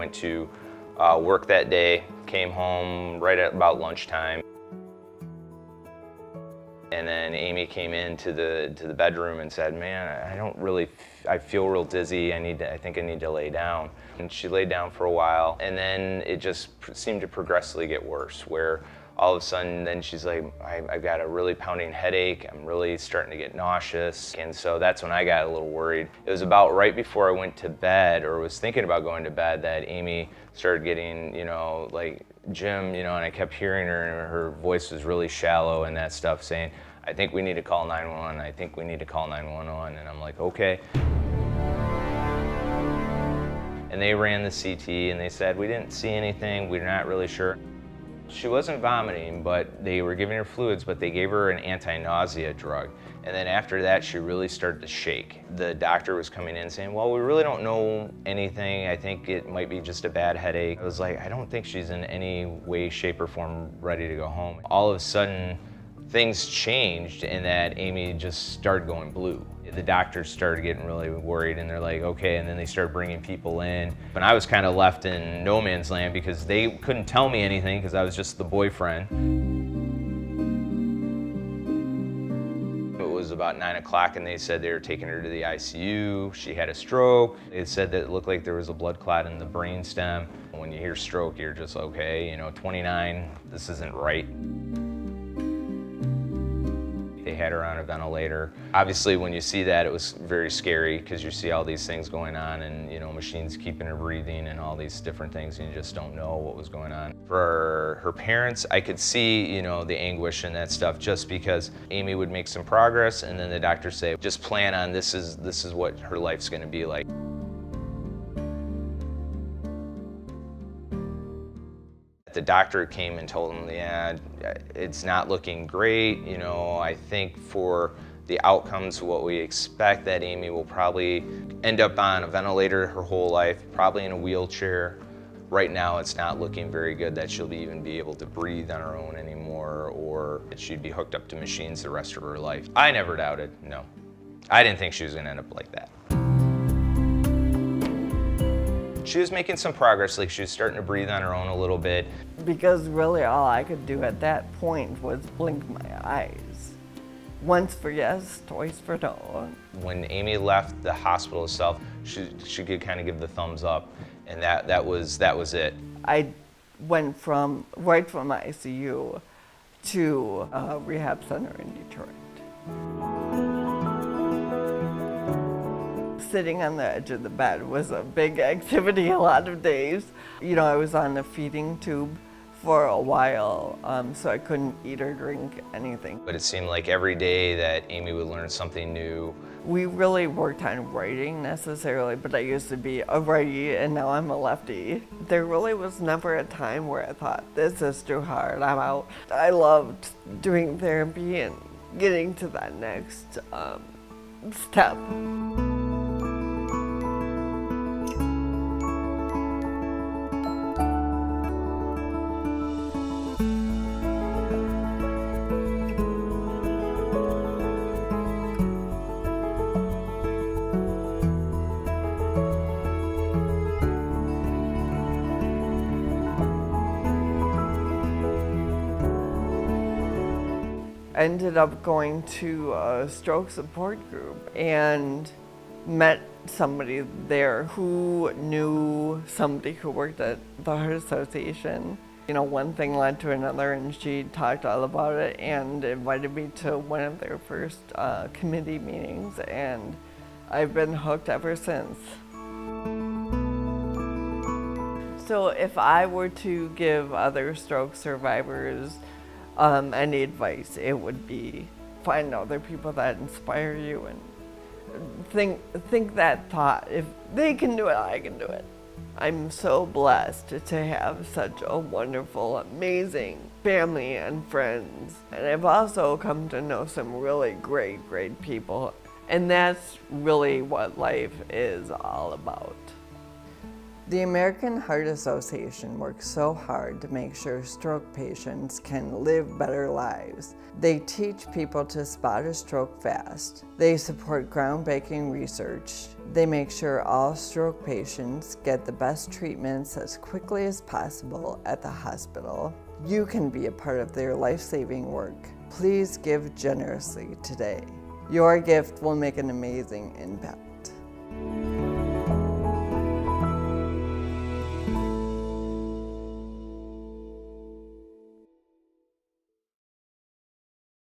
went to work that day, came home right at about lunchtime. And then Amy came into the bedroom and said, "Man, I feel real dizzy. I think I need to lay down." And she laid down for a while, and then it just seemed to progressively get worse, where all of a sudden then she's like, I've got a really pounding headache. I'm really starting to get nauseous. And so that's when I got a little worried. It was about right before I went to bed, or was thinking about going to bed, that Amy started getting, like, "Jim," and I kept hearing her, and her voice was really shallow and that stuff, saying, "I think we need to call 911. I think we need to call 911. And I'm like, okay. And they ran the CT and they said, "We didn't see anything. We're not really sure." She wasn't vomiting, but they were giving her fluids, but they gave her an anti-nausea drug. And then after that, she really started to shake. The doctor was coming in saying, "Well, we really don't know anything. I think it might be just a bad headache." I was like, I don't think she's in any way, shape, or form ready to go home. All of a sudden, things changed in that Amy just started going blue. The doctors started getting really worried, and they're like, okay, and then they started bringing people in. And I was kind of left in no man's land because they couldn't tell me anything because I was just the boyfriend. It was about 9 o'clock and they said they were taking her to the ICU. She had a stroke. They said that it looked like there was a blood clot in the brain stem. When you hear stroke, you're just, okay, 29, this isn't right. They had her on a ventilator. Obviously, when you see that, it was very scary because you see all these things going on, and machines keeping her breathing and all these different things, and you just don't know what was going on. For her parents, I could see, the anguish and that stuff, just because Amy would make some progress, and then the doctors say, "Just plan on this is what her life's going to be like." The doctor came and told him, "Yeah, it's not looking great. I think for the outcomes, what we expect, that Amy will probably end up on a ventilator her whole life, probably in a wheelchair. Right now, it's not looking very good that she'll even be able to breathe on her own anymore, or that she'd be hooked up to machines the rest of her life." I never doubted, no. I didn't think she was gonna end up like that. She was making some progress, like she was starting to breathe on her own a little bit. Because really all I could do at that point was blink my eyes. Once for yes, twice for no. When Amy left the hospital itself, she could kind of give the thumbs up, and that was it. I went right from ICU to a rehab center in Detroit. Sitting on the edge of the bed was a big activity a lot of days. I was on a feeding tube for a while, so I couldn't eat or drink anything. But it seemed like every day that Amy would learn something new. We really worked on writing necessarily, but I used to be a righty and now I'm a lefty. There really was never a time where I thought, this is too hard, I'm out. I loved doing therapy and getting to that next step. I ended up going to a stroke support group and met somebody there who knew somebody who worked at the Heart Association. One thing led to another, and she talked all about it and invited me to one of their first committee meetings, and I've been hooked ever since. So if I were to give other stroke survivors any advice, it would be find other people that inspire you and think that thought. If they can do it, I can do it. I'm so blessed to have such a wonderful, amazing family and friends. And I've also come to know some really great people. And that's really what life is all about. The American Heart Association works so hard to make sure stroke patients can live better lives. They teach people to spot a stroke fast. They support groundbreaking research. They make sure all stroke patients get the best treatments as quickly as possible at the hospital. You can be a part of their life-saving work. Please give generously today. Your gift will make an amazing impact.